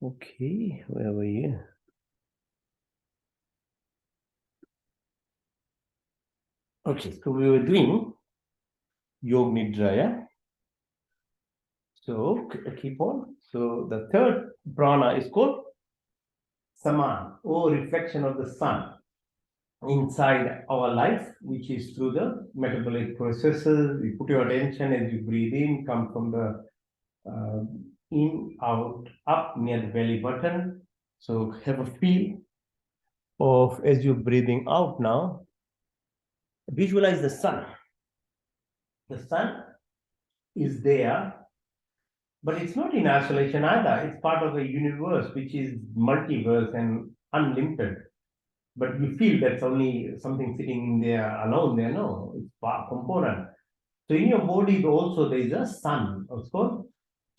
Okay, where were you? Okay, so we were doing Yog Nidra, yeah? So keep on. So the third prana is called Saman, or reflection of the sun inside our life, which is through the metabolic processes. You put your attention as you breathe in, come from the uh, in, out, up near the belly button. So have a feel of as you're breathing out now. Visualize the sun. The sun is there, but it's not in isolation either. It's part of a universe which is multiverse and unlimited. But you feel that's only something sitting in there alone there. No, it's part component. So in your body also there is a sun, of course,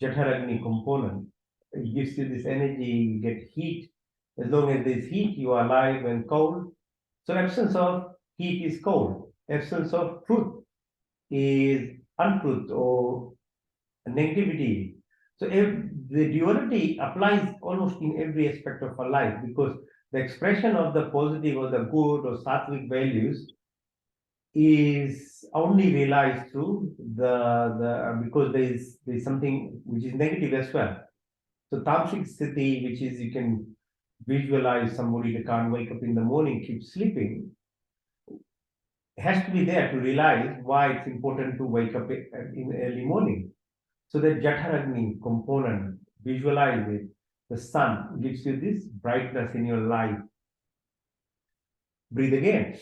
Jataragni component. It gives you this energy, you get heat. As long as there's heat, you are alive and cold. So absence of heat is cold. Absence of truth is untruth or negativity. So the duality applies almost in every aspect of our life because the expression of the positive or the good or sattvic values is only realized through the because there is something which is negative as well. So tamasic city, which is you can visualize somebody that can't wake up in the morning, keeps sleeping, has to be there to realize why it's important to wake up in early morning. So the Jataragni component, visualize it. The sun gives you this brightness in your life. Breathe again.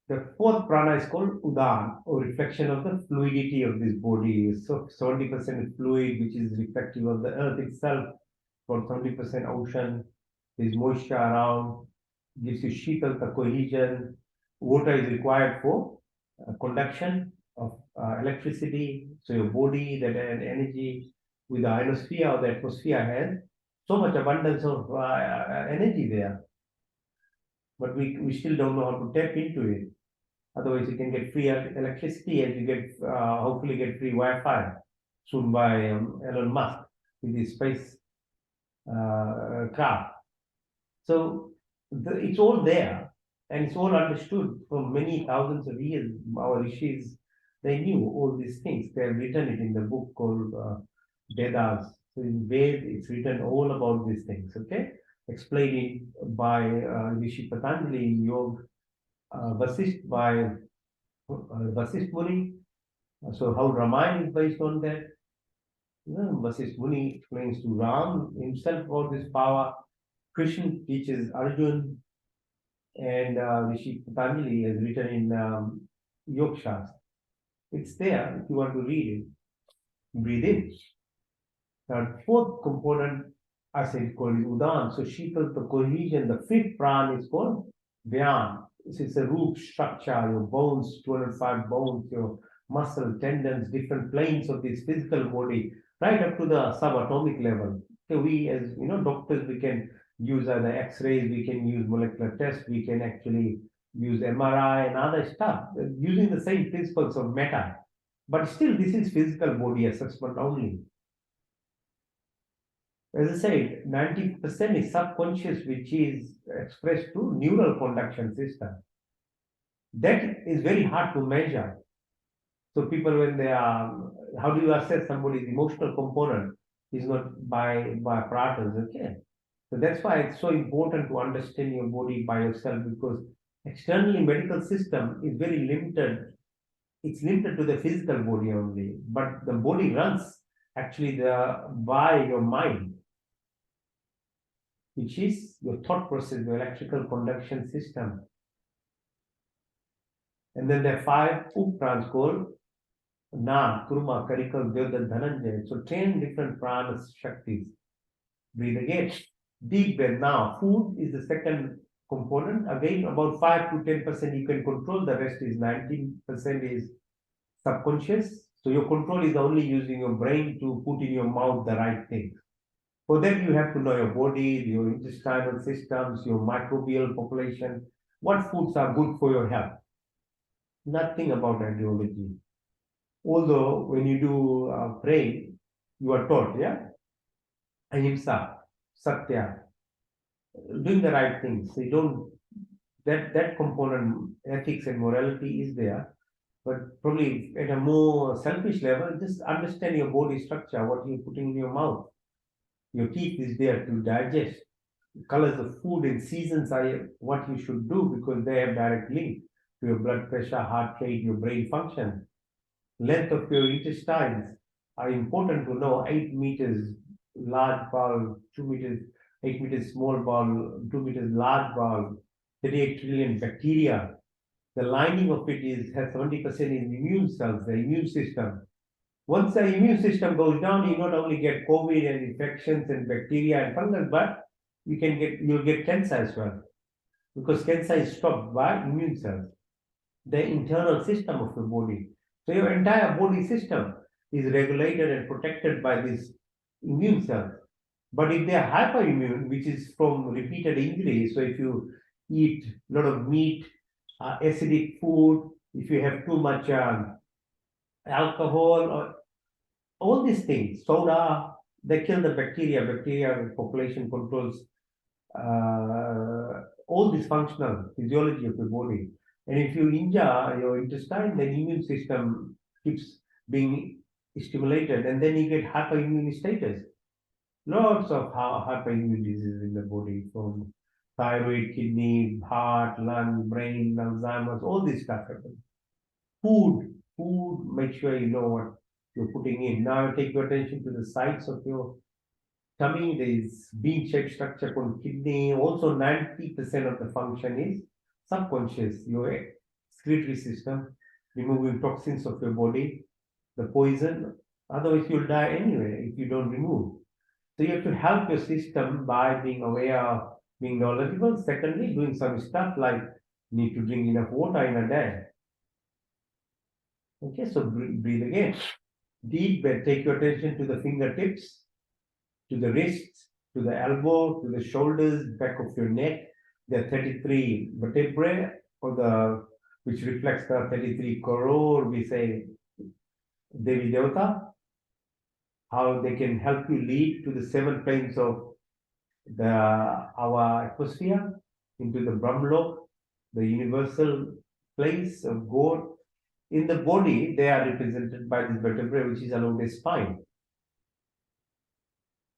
The fourth prana is called Udan, or reflection of the fluidity of this body. So 70% fluid, which is reflective of the earth itself, about 70% ocean. There's moisture around, gives you Shitalta cohesion. Water is required for conduction of electricity. So your body, that energy with the ionosphere or the atmosphere has so much abundance of energy there, but we still don't know how to tap into it. Otherwise, you can get free electricity and you get hopefully get free Wi-Fi soon by Elon Musk with his space craft. So it's all there and it's all understood for many thousands of years. Our rishis, they knew all these things. They have written it in the book called Vedas. So in Ved, it's written all about these things. Okay, explained it by Rishi Patanjali in Yoga Vasisht by Vasisht Muni. So how Ramayana is based on that. You know, Vasisht Muni explains to Ram himself about this power. Krishna teaches Arjun, and Rishi Patanjali has written in Yoga Shastra. It's there if you want to read it. Breathe in. The fourth component, I said, called Udan. So Shikal, the cohesion. The fifth pran is called Dhyan. It's a root structure, your bones, 205 bones, your muscle, tendons, different planes of this physical body, right up to the subatomic level. So we, as you know, doctors, we can use either X-rays, we can use molecular tests, we can actually use MRI and other stuff using the same principles of meta. But still, this is physical body assessment only. As I said, 90% is subconscious, which is expressed through neural conduction system. That is very hard to measure. So people, when they are, how do you assess somebody's emotional component? Is not by apparatus, okay? So that's why it's so important to understand your body by yourself because externally medical system is very limited. It's limited to the physical body only, but the body runs actually the by your mind, which is your thought process, your electrical conduction system. And then there are five uprans called Nam, Kurma, Karikal, Devda, Dhananjay. So 10 different prana shaktis. Breathe again. Deep breath. Now, food is the second component. Again, about 5 to 10% you can control. The rest is 19% is subconscious. So your control is only using your brain to put in your mouth the right thing. For that, you have to know your body, your intestinal systems, your microbial population, what foods are good for your health. Nothing about ideology. Although when you do praying, you are taught, yeah, ahimsa. satya, doing the right things. So you don't, that component, ethics and morality is there, but probably at a more selfish level, just understand your body structure, what you're putting in your mouth. Your teeth is there to digest. Colors of food and seasons are what you should do because they have direct link to your blood pressure, heart rate, your brain function. Length of your intestines are important to know. 8 meters large bowel, 2 meters, 8 meters small bowel, 2 meters large bowel, 38 trillion bacteria. The lining of it is has 70% in immune cells, the immune system. Once the immune system goes down, you not only get COVID and infections and bacteria and fungus, but you'll get cancer as well. Because cancer is stopped by immune cells, the internal system of the body. So your entire body system is regulated and protected by these immune cells. But if they are hyperimmune, which is from repeated injuries, so if you eat a lot of meat, acidic food, if you have too much alcohol, or all these things, soda, they kill the bacteria. Bacteria population controls all dysfunctional physiology of the body. And if you injure your intestine, then immune system keeps being stimulated, and then you get hyperimmune status. Lots of hyperimmune diseases in the body, from thyroid, kidney, heart, lung, brain, Alzheimer's, all this stuff happens. Food, make sure you know what you're putting in. Now take your attention to the sides of your tummy. There is bean-shaped structure called kidney. Also, 90% of the function is subconscious. Your excretory system, removing toxins of your body, the poison. Otherwise, you'll die anyway if you don't remove. So you have to help your system by being aware, being knowledgeable. Secondly, doing some stuff like need to drink enough water in a day. Okay, so breathe again. Deep breath. Take your attention to the fingertips, to the wrists, to the elbow, to the shoulders, back of your neck. There are 33 vertebrae, which reflects the 33 crore, we say, Devi Devata, how they can help you lead to the 7 planes of our atmosphere, into the Brahmlok, the universal place of God. In the body, they are represented by this vertebrae, which is along the spine.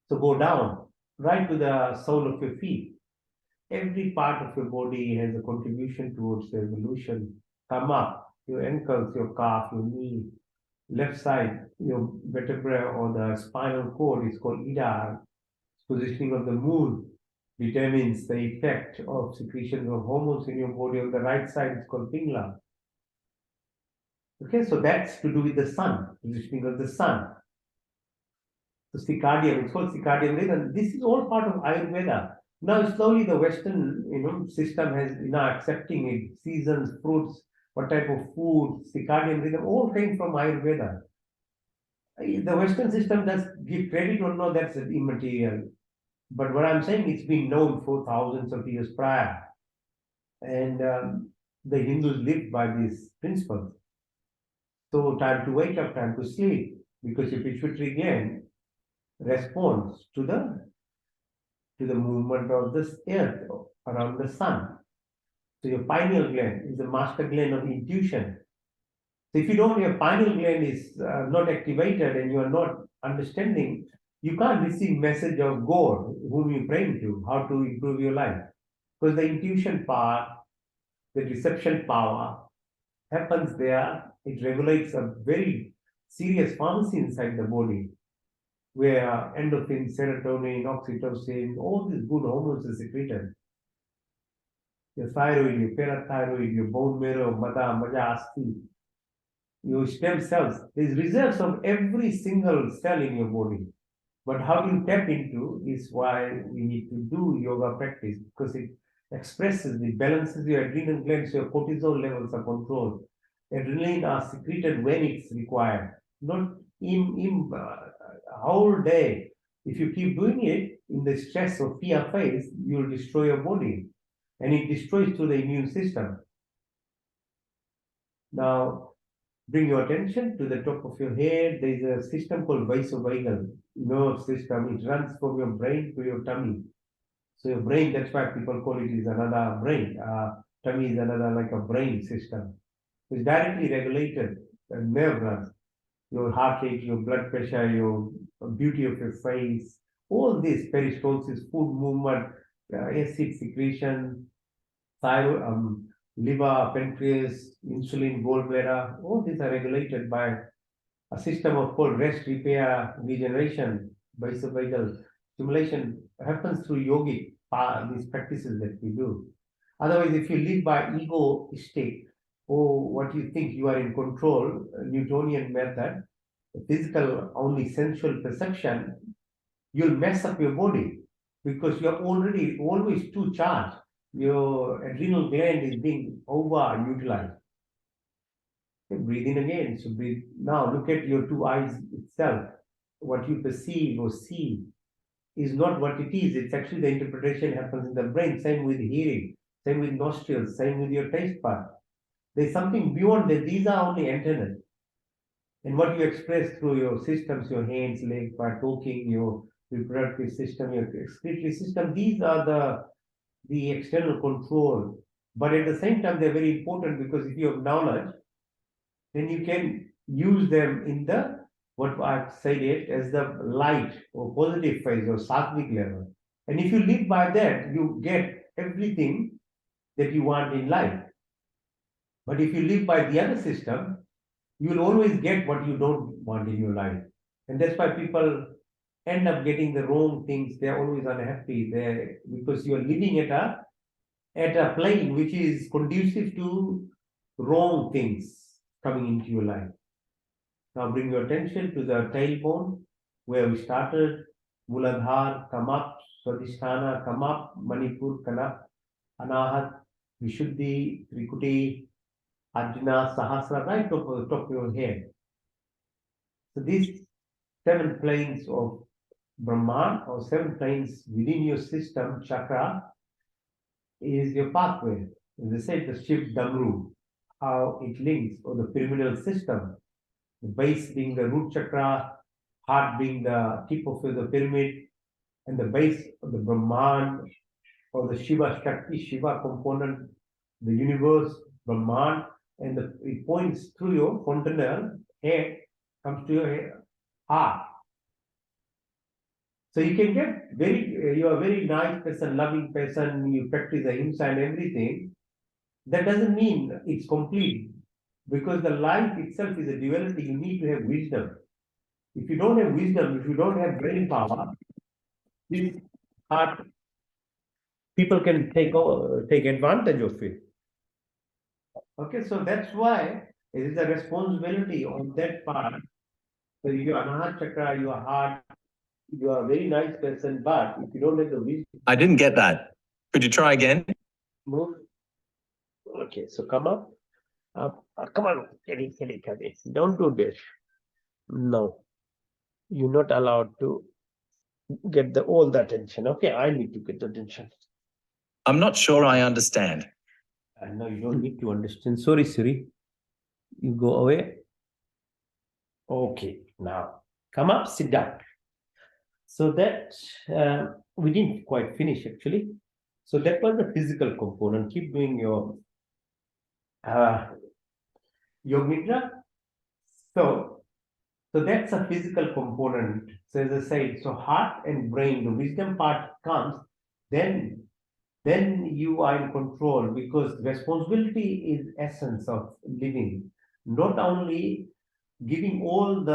So go down, right to the sole of your feet. Every part of your body has a contribution towards the evolution. Come up, your ankles, your calf, your knee, left side, your vertebrae or the spinal cord is called Ida. Positioning of the moon determines the effect of secretion of hormones in your body. On the right side, it's called Pingla. Okay, so that's to do with the sun, positioning of the sun. So circadian, it's called circadian rhythm. This is all part of Ayurveda. Now slowly the Western, system has accepting it. Seasons, fruits, what type of food, circadian rhythm, all came from Ayurveda. The Western system does give credit or no, that's immaterial. But what I'm saying, it's been known for thousands of years prior. And the Hindus lived by these principles. So time to wake up, time to sleep, because your pituitary gland responds to the movement of the earth around the sun. So your pineal gland is the master gland of intuition. So if your pineal gland is not activated and you are not understanding, you can't receive message of God, whom you're praying to, how to improve your life. Because the intuition part, the reception power happens there. It regulates a very serious pharmacy inside the body, where endorphin, serotonin, oxytocin, all these good hormones are secreted. Your thyroid, your parathyroid, your bone marrow, mada, maja, asti, your stem cells. There's reserves of every single cell in your body. But how you tap into is why we need to do yoga practice, because it balances your adrenal glands, your cortisol levels are controlled. Adrenaline are secreted when it's required, not in whole day. If you keep doing it in the stress or fear phase, you'll destroy your body, and it destroys through the immune system. Now, Bring your attention to the top of your head. There is a system called vasovagal nerve system. It runs from your brain to your tummy. So your brain, that's why people call it is another brain. Tummy is another like a brain system. It's directly regulated. The nerve runs. Your heart rate, your blood pressure, your beauty of your face, all this peristalsis, food movement, acid secretion, thyroid, liver, pancreas, insulin, gallbladder, all these are regulated by a system of called rest, repair, regeneration, bicephalic stimulation happens through yogic, these practices that we do. Otherwise, if you live by egoistic, or what you think you are in control, Newtonian method, physical only sensual perception, you'll mess up your body because you're already always too charged. Your adrenal gland is being overutilized. Okay, breathe in again. So breathe. Now look at your two eyes itself. What you perceive or see is not what it is. It's actually the interpretation happens in the brain. Same with hearing, same with nostrils, same with your taste part. There's something beyond that. These are only antennas. And what you express through your systems, your hands, legs, by talking, your reproductive system, your excretory system, these are the external control. But at the same time, they're very important because if you have knowledge, then you can use them in the what I've said it as the light or positive phase or sattvic level. And if you live by that, you get everything that you want in life. But if you live by the other system, you will always get what you don't want in your life. And that's why people end up getting the wrong things. They're always unhappy there because you're living at a plane which is conducive to wrong things coming into your life. Now bring your attention to the tailbone where we started. Muladhar, come up. Swadhisthana, come up. Manipur, come up. Anahat, Vishuddhi, Trikuti, Ajna, Sahasra, right top of your head. So these 7 planes of Brahman or 7 planes within your system, chakra, is your pathway. As I said, the Shiv Damru, how it links, or the pyramidal system, the base being the root chakra, heart being the tip of the pyramid, and the base of the Brahman or the Shiva Shakti, Shiva component, the universe, Brahman, and it points through your fontanelle head, comes to your heart. So you can get you're a very nice person, loving person, you practice ahimsa and everything. That doesn't mean it's complete because the life itself is a duality. You need to have wisdom. If you don't have wisdom, if you don't have brain power, this heart, people can take advantage of it. Okay, so that's why it is a responsibility on that part. So your Anahat chakra, your heart, you are a very nice person, but if you don't have the wisdom. I didn't get that. Could you try again? Move. Okay, so come up. Come on, Kelly. Don't do this. No, you're not allowed to get all the attention. Okay, I need to get the attention. I'm not sure I understand. No, you don't need to understand. Sorry, Siri. You go away. Okay, now come up, sit down. So that we didn't quite finish actually. So that was the physical component. Keep doing your Yog Nidra. So that's a physical component. So as I said, so heart and brain, the wisdom part comes, then you are in control because responsibility is essence of living. Not only giving all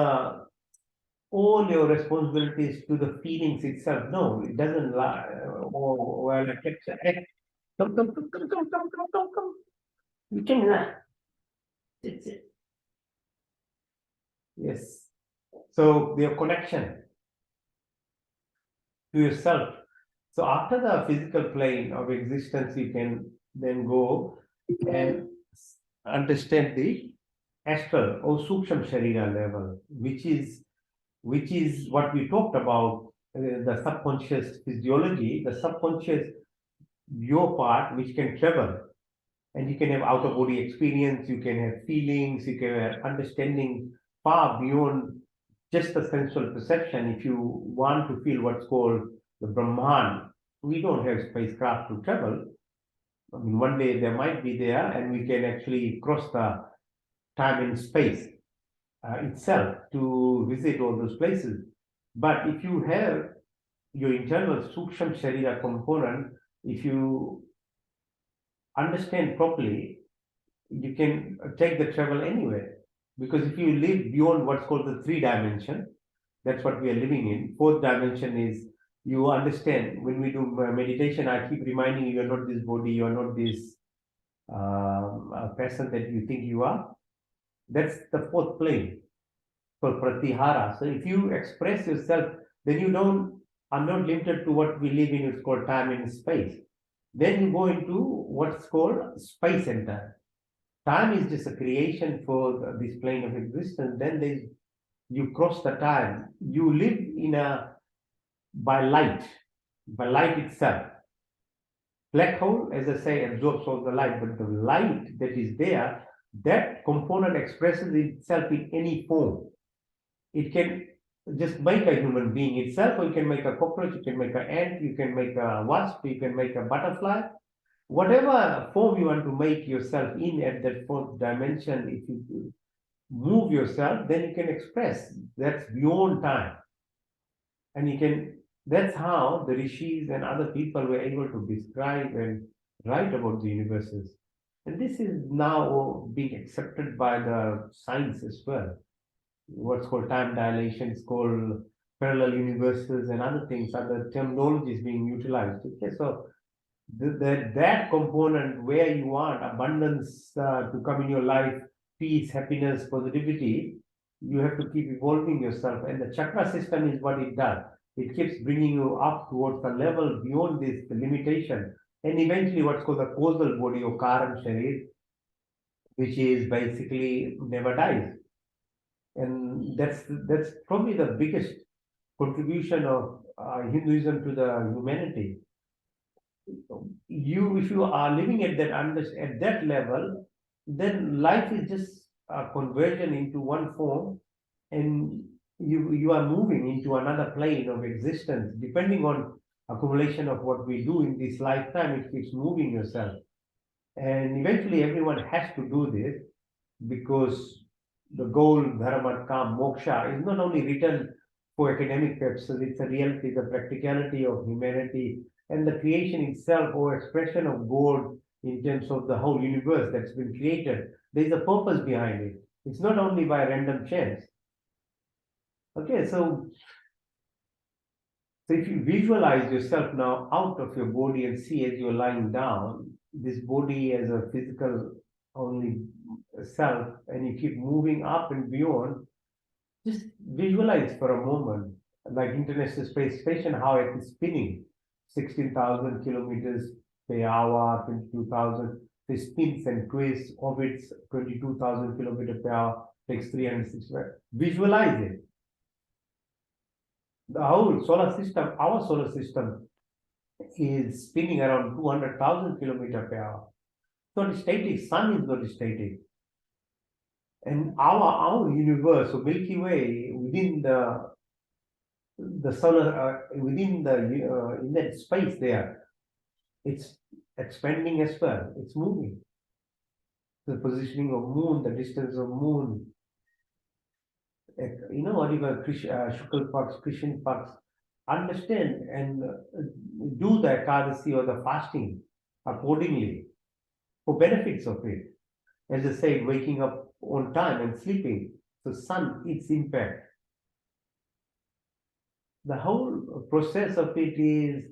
your responsibilities to the feelings itself. No, it doesn't lie. Or well, come. You can that's it. Yes. So your connection to yourself. So after the physical plane of existence, you can then go and understand the astral or suksham sharira level, which is what we talked about, the subconscious physiology, the subconscious your part which can travel. And you can have out of body experience, you can have feelings, you can have understanding far beyond just the sensual perception. If you want to feel what's called the Brahman, we don't have spacecraft to travel. I mean, one day there might be there, and we can actually cross the time and space itself to visit all those places. But if you have your internal Suksham Sharira component, if you understand properly, you can take the travel anywhere. Because if you live beyond what's called the three dimension, that's what we are living in. Fourth dimension is you understand when we do meditation, I keep reminding you, you're not this body, you're not this person that you think you are. That's the fourth plane for pratihara. So if you express yourself, then you don't are not limited to what we live in, it's called time and space. Then you go into what's called space and time. Time is just a creation for this plane of existence. Then there's you cross the time. You live in a by light itself. Black hole, as I say, absorbs all the light, but the light that is there, that component expresses itself in any form. It can just make a human being itself, or you can make a cockroach, you can make an ant, you can make a wasp, you can make a butterfly. Whatever form you want to make yourself in at that fourth dimension, if you move yourself, then you can express. That's beyond time. And you can, that's how the rishis and other people were able to describe and write about the universes. And this is now being accepted by the science as well. What's called time dilation is called parallel universes and other things, other terminologies being utilized. Okay, so that component where you want abundance to come in your life, peace, happiness, positivity, you have to keep evolving yourself. And the chakra system is what it does. It keeps bringing you up towards the level beyond this limitation. And eventually what's called the causal body or Karan Sharir, which is basically never dies. And that's probably the biggest contribution of Hinduism to the humanity. You, if you are living at that level, then life is just a conversion into one form, and you are moving into another plane of existence. Depending on accumulation of what we do in this lifetime, it keeps moving yourself, and eventually everyone has to do this because the goal, dharma, kam, moksha, is not only written for academic purposes, it's a reality, the practicality of humanity and the creation itself or expression of God in terms of the whole universe that's been created. There's a purpose behind it. It's not only by random chance. Okay, so if you visualize yourself now out of your body and see as you're lying down, this body as a physical only self, and you keep moving up and beyond, just visualize for a moment, like International Space Station, how it is spinning 16,000 kilometers per hour, 22,000. It spins and twists, orbits 22,000 kilometers per hour, takes 360. Visualize it. The whole solar system, our solar system, is spinning around 200,000 kilometers per hour. It's not static. Sun is not static. And our universe, so Milky Way, within the solar within the in that space there, it's expanding as well. It's moving. The positioning of moon, the distance of moon. You know what you call Shukal Parks, Christian Parks. Understand and do the Ekadasi or the fasting accordingly for benefits of it. As I said, waking up on time and sleeping. So sun, its impact. The whole process of it is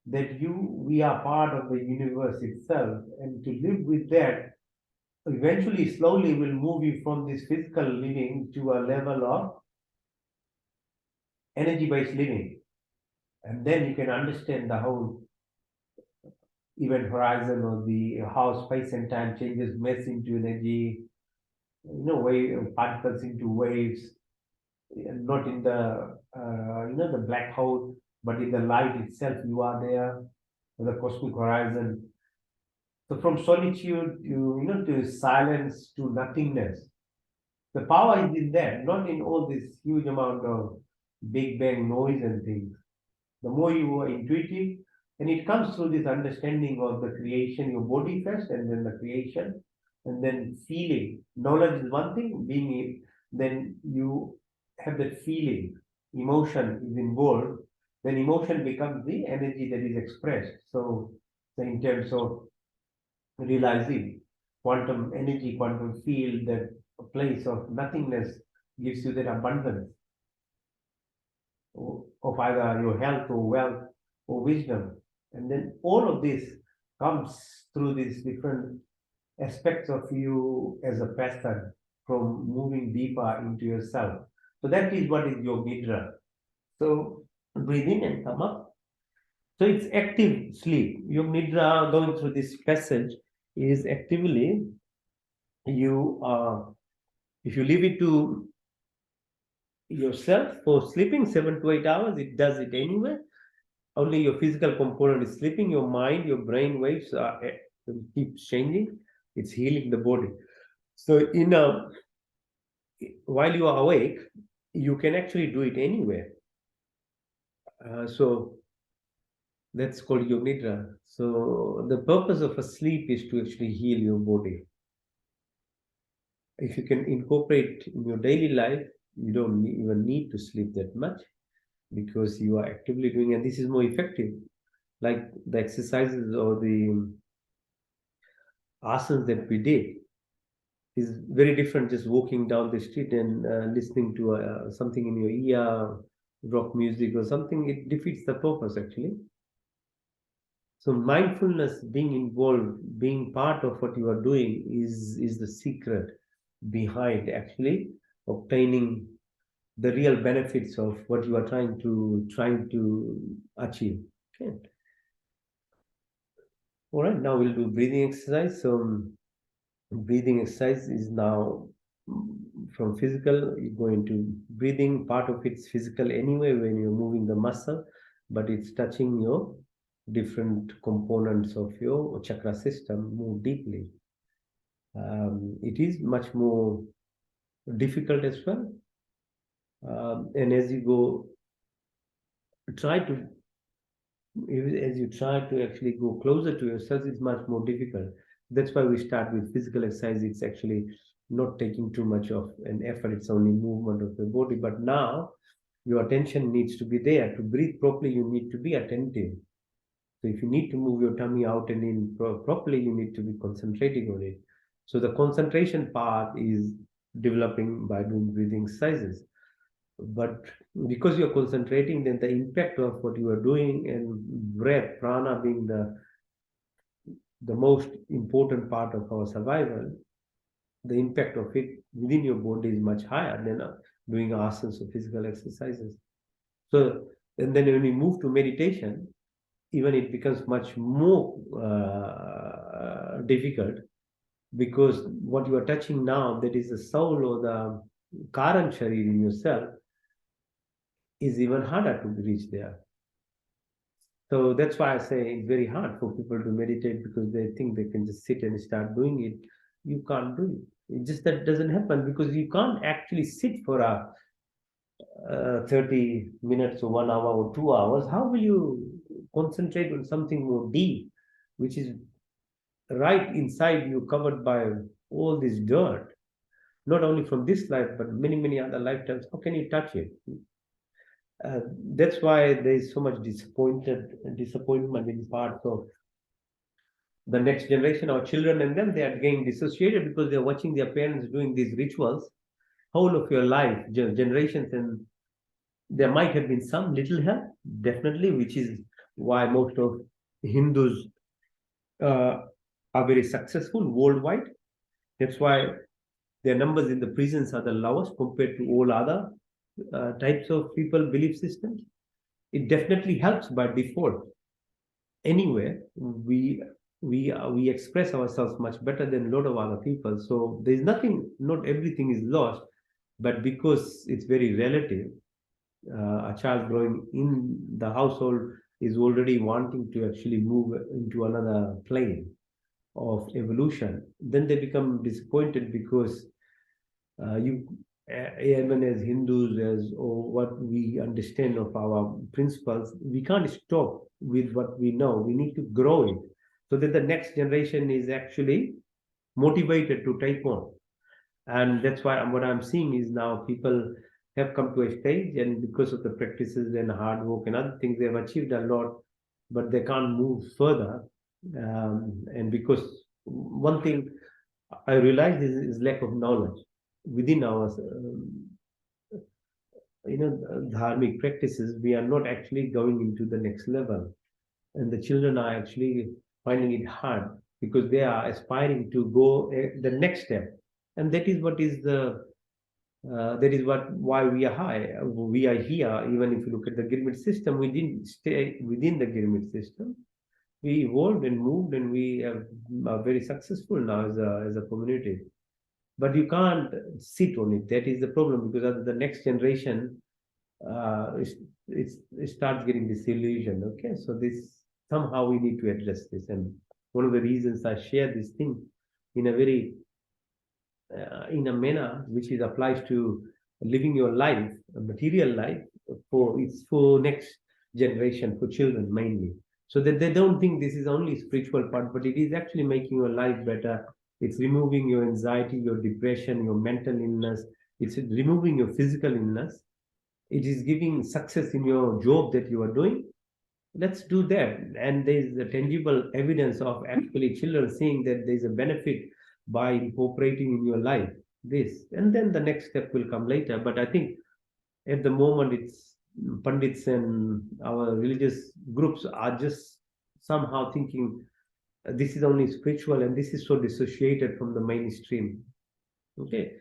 that we are part of the universe itself, and to live with that eventually slowly will move you from this physical living to a level of energy-based living, and then you can understand the whole event horizon or the how space and time changes mass into energy, wave particles into waves, not in the the black hole, but in the light itself. You are there, the cosmic horizon. So from solitude to silence to nothingness. The power is in there, not in all this huge amount of big bang noise and things. The more you are intuitive, and it comes through this understanding of the creation, your body first, and then the creation, and then feeling. Knowledge is one thing, being it, then you have that feeling, emotion is involved, then emotion becomes the energy that is expressed. So in terms of realizing quantum energy, quantum field, that place of nothingness gives you that abundance of either your health or wealth or wisdom. And then all of this comes through these different aspects of you as a person from moving deeper into yourself. So that is what is your nidra. So breathe in and come up. So it's active sleep. Your nidra going through this passage is actively you if you leave it to yourself for sleeping 7 to 8 hours, it does it anyway. Only your physical component is sleeping, your mind, your brain waves are keeps changing. It's healing the body. So while you are awake, you can actually do it anywhere. So that's called your nidra. So the purpose of a sleep is to actually heal your body. If you can incorporate in your daily life, you don't even need to sleep that much because you are actively doing, and this is more effective. Like the exercises or the asanas that we did is very different just walking down the street and listening to something in your ear, rock music or something. It defeats the purpose actually. So mindfulness, being involved, being part of what you are doing is the secret behind actually obtaining the real benefits of what you are trying to achieve. Okay. All right, now we'll do breathing exercise. So breathing exercise is now from physical, you go into breathing. Part of it's physical anyway when you're moving the muscle, but it's touching your different components of your chakra system more deeply. It is much more difficult as well. And as you go, try to as you try to actually go closer to yourself, it's much more difficult. That's why we start with physical exercise. It's actually not taking too much of an effort. It's only movement of the body. But now your attention needs to be there. To breathe properly, you need to be attentive. So if you need to move your tummy out and in properly, you need to be concentrating on it. So the concentration part is developing by doing breathing exercises. But because you're concentrating, then the impact of what you are doing and breath, prana being the most important part of our survival, the impact of it within your body is much higher than doing asanas or physical exercises. So, and then when we move to meditation, even it becomes much more difficult because what you are touching now, that is the soul or the karan sharir in yourself, is even harder to reach there. So that's why I say it's very hard for people to meditate because they think they can just sit and start doing it. You can't do it. It just that doesn't happen because you can't actually sit for a 30 minutes or 1 hour or 2 hours. How will you concentrate on something more deep, which is right inside you, covered by all this dirt? Not only from this life, but many, many other lifetimes. How can you touch it? That's why there is so much disappointment in parts of the next generation, our children and them. They are getting dissociated because they are watching their parents doing these rituals whole of your life, generations, and there might have been some little help, definitely, which is why most of Hindus uh, are very successful worldwide. That's why their numbers in the prisons are the lowest compared to all other types of people belief systems. It definitely helps by default. Anyway, we express ourselves much better than a lot of other people. So there's nothing, not everything is lost, but because it's very relative, a child growing in the household is already wanting to actually move into another plane. of evolution, then they become disappointed because you, even as Hindus, as or what we understand of our principles, we can't stop with what we know. We need to grow it so that the next generation is actually motivated to take on. And that's why what I'm seeing is now people have come to a stage, and because of the practices and hard work and other things, they've achieved a lot, but they can't move further. And because one thing I realize is lack of knowledge within our, dharmic practices. We are not actually going into the next level, and the children are actually finding it hard because they are aspiring to go the next step, and that is what why we are high. We are here. Even if you look at the Gilmit system, we didn't stay within the Gilmit system. We evolved and moved, and we are very successful now as a community. But you can't sit on it. That is the problem because the next generation it starts getting disillusioned. Okay, so this somehow we need to address this, and one of the reasons I share this thing in a very in a manner which is applies to living your life, a material life, for it's for next generation, for children mainly, so that they don't think this is only spiritual part, but it is actually making your life better. It's removing your anxiety, your depression, your mental illness. It's removing your physical illness. It is giving success in your job that you are doing. Let's do that. And there's a tangible evidence of actually children seeing that there's a benefit by incorporating in your life this, and then the next step will come later. But I think at the moment it's pundits and our religious groups are just somehow thinking this is only spiritual, and this is so dissociated from the mainstream. Okay,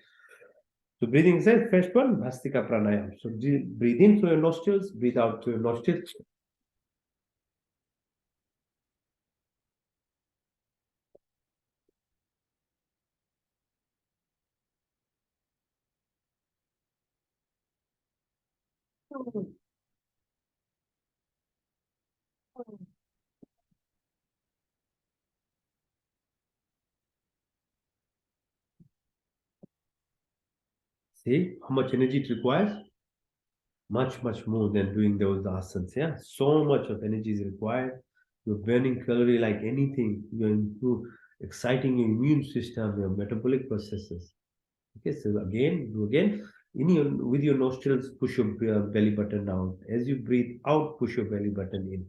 so breathing says first one, Bhastika Pranayam. So breathe in through your nostrils, breathe out through your nostrils. See how much energy it requires? Much more than doing those asanas. Yeah, so much of energy is required. You're burning calorie like anything. You're exciting your immune system, your metabolic processes. Okay, so again, do again. In your with your nostrils, push your belly button down. As you breathe out, push your belly button in.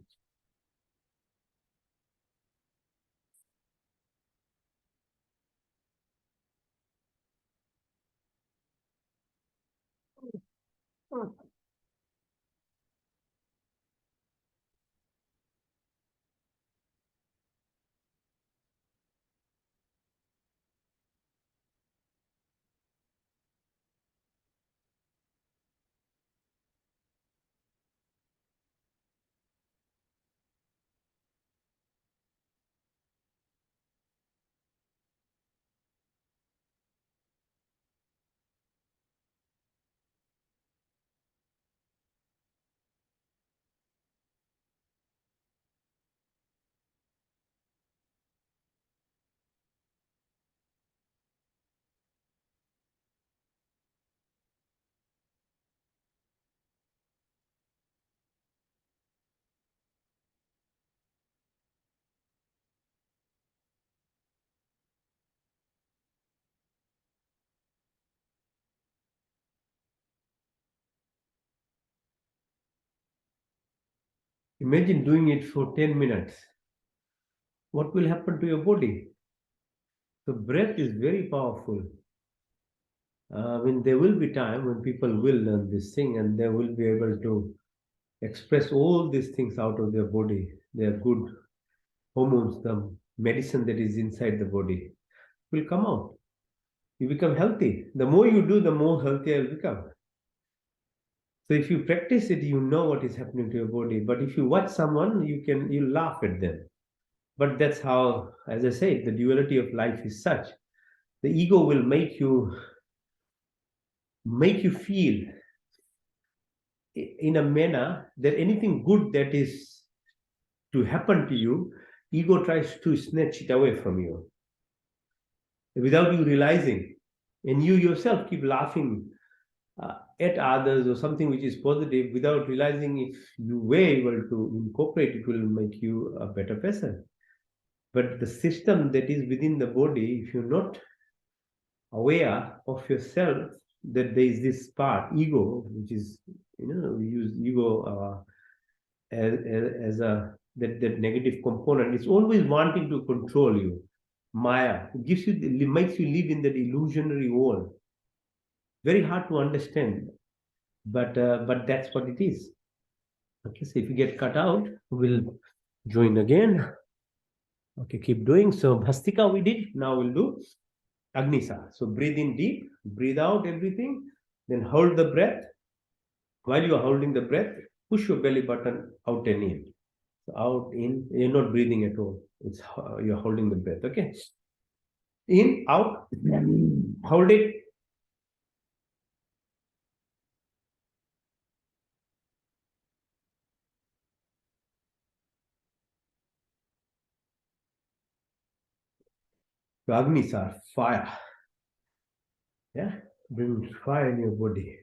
Imagine doing it for 10 minutes. What will happen to your body? So breath is very powerful. When there will be time when people will learn this thing, and they will be able to express all these things out of their body, their good hormones, the medicine that is inside the body will come out. You become healthy. The more you do, the more healthier you become. So if you practice it, you know what is happening to your body. But if you watch someone, you laugh at them. But that's how, as I said, the duality of life is such. The ego will make you feel in a manner that anything good that is to happen to you, ego tries to snatch it away from you without you realizing. And you yourself keep laughing at others or something which is positive without realizing if you were able to incorporate it will make you a better person. But the system that is within the body, if you're not aware of yourself, that there is this part, ego, which is, we use ego as a that negative component. It's always wanting to control you. Maya, it gives you, it makes you live in that illusionary world. Very hard to understand, but that's what it is. Okay, so if you get cut out, we'll join again. Okay, keep doing. So Bhastika we did. Now we'll do Agnisa. So breathe in deep, breathe out everything, then hold the breath. While you are holding the breath, push your belly button out and in. So out, in, you're not breathing at all. It's you're holding the breath. Okay. In, out, hold it. So Agnisa, fire. Yeah, bring fire in your body.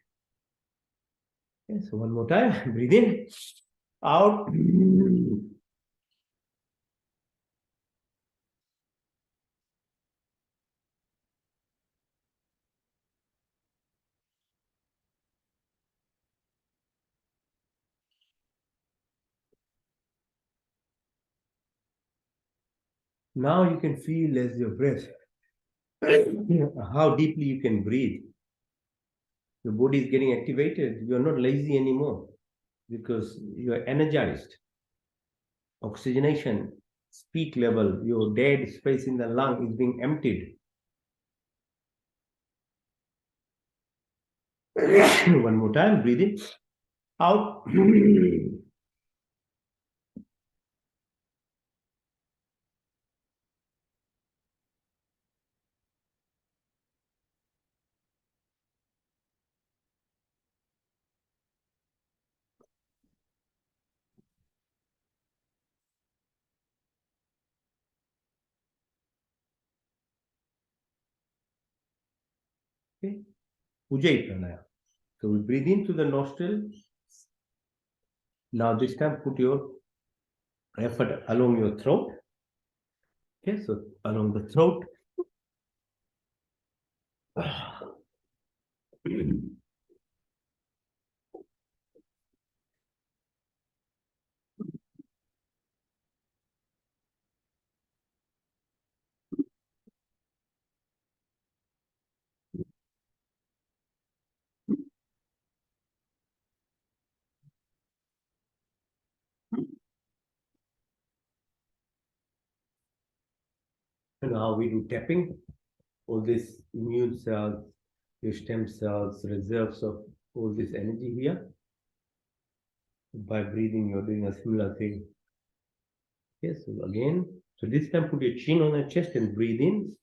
Okay, so one more time. Breathe in, out. Now you can feel as your breath, how deeply you can breathe. Your body is getting activated. You are not lazy anymore because you are energized. Oxygenation, peak level, your dead space in the lung is being emptied. One more time, breathe in, out. Okay. Ujjayi pranayama. So we breathe into the nostril. Now this time put your effort along your throat. Okay, so along the throat. And how we do tapping, all these immune cells, your stem cells, reserves of all this energy here. By breathing, you're doing a similar thing. Okay, so again, so this time put your chin on your chest and breathe in.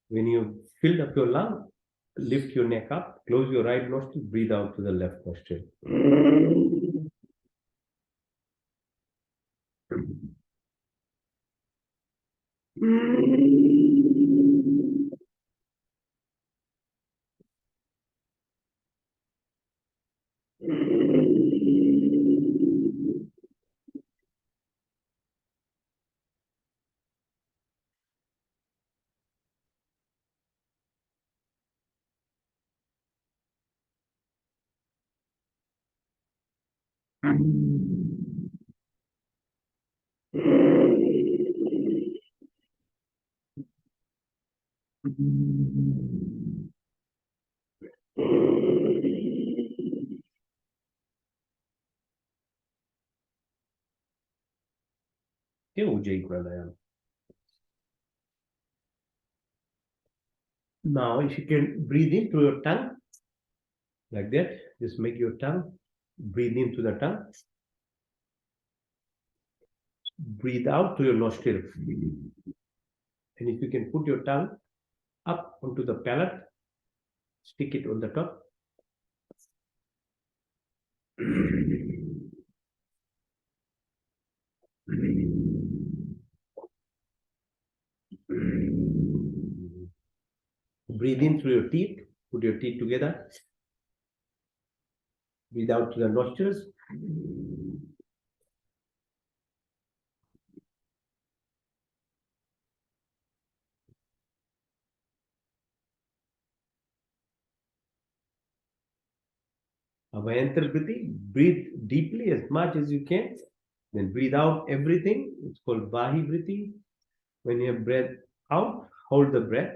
When you filled up your lung, lift your neck up, close your right nostril, breathe out to the left nostril. Okay, Ujjayi pranayama. Now, if you can breathe in through your tongue, like that, just make your tongue breathe into the tongue, breathe out through your nostril. And if you can put your tongue up onto the palate, stick it on the top. Breathe in through your teeth. Put your teeth together. Breathe out through the nostrils. Abhayantar breathing. Breathe deeply as much as you can. Then breathe out everything. It's called Bahi breathing. When you breath out, hold the breath.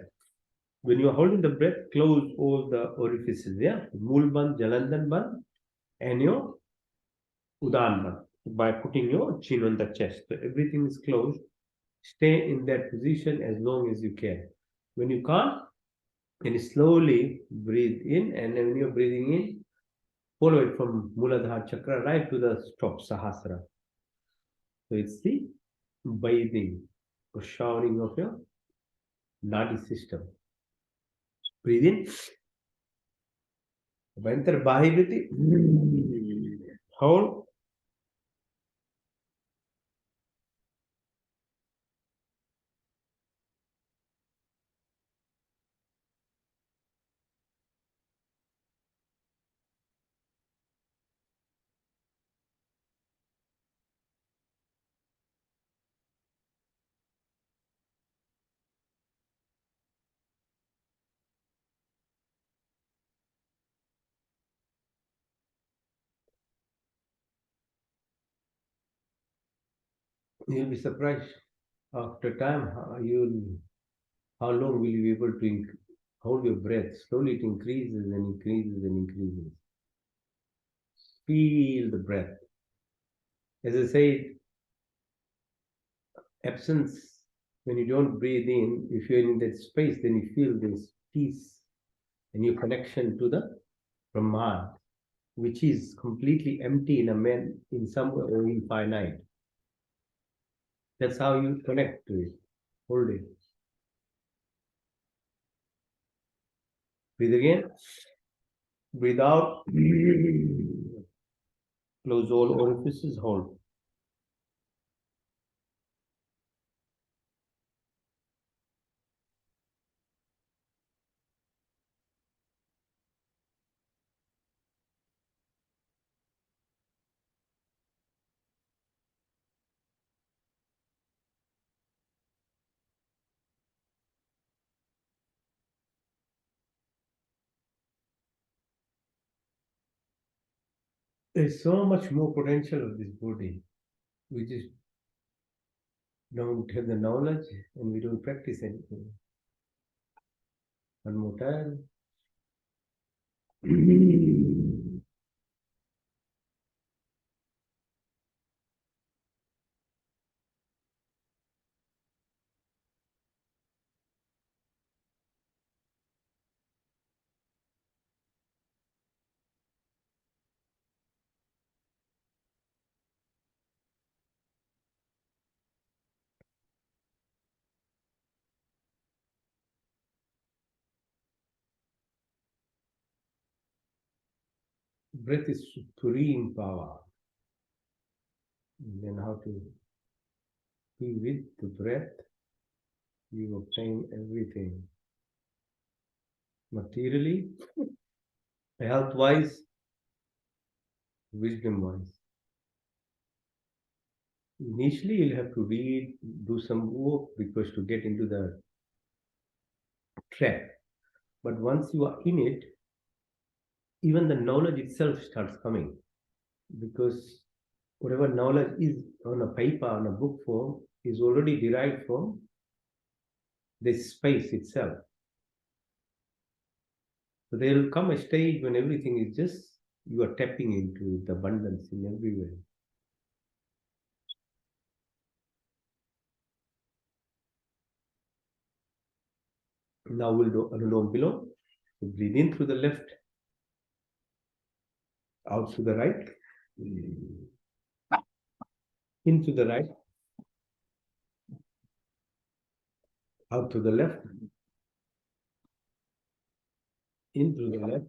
When you are holding the breath, close all the orifices. Yeah, Mool Bandh, Jalandhar Bandh, and your Udan Bandh by putting your chin on the chest. So everything is closed. Stay in that position as long as you can. When you can't, then slowly breathe in, and then when you're breathing in, follow it from Muladhara Chakra right to the top Sahasrara. So it's the bathing or showering of your nadi system. Breathe in. Enter Bahi breathing. Hold. You'll be surprised after time how long will you be able to hold your breath. Slowly it increases and increases and increases. Feel the breath. As I said, absence, when you don't breathe in, if you're in that space, then you feel this peace and your connection to the Brahman, which is completely empty in a man, in some way or infinite. That's how you connect to it. Hold it. Breathe again. Breathe out. Close all orifices. Hold. There's so much more potential of this body. We just don't have the knowledge and we don't practice anything. One more time. Breath is supreme power. And then how to be with the breath, you obtain everything. Materially, health wise, wisdom wise. Initially, you'll have to read, do some work because to get into the track. But once you are in it, even the knowledge itself starts coming because whatever knowledge is on a paper, on a book form, is already derived from this space itself. So there will come a stage when everything is just, you are tapping into the abundance in everywhere. Now we'll do Anulom Vilom. So breathe in through the left, out to the right, into the right, out to the left, in through the left,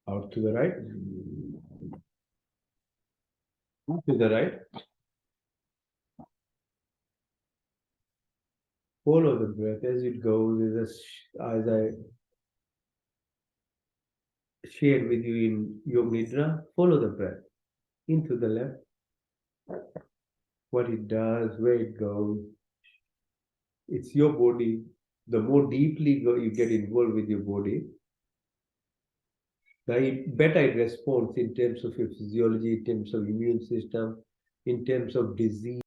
out to the right, to the right, Follow the breath as it goes, as I shared with you in Yog Nidra. Follow the breath into the left, what it does, where it goes. It's your body. The more deeply you get involved with your body, the better it responds in terms of your physiology, in terms of immune system, in terms of disease.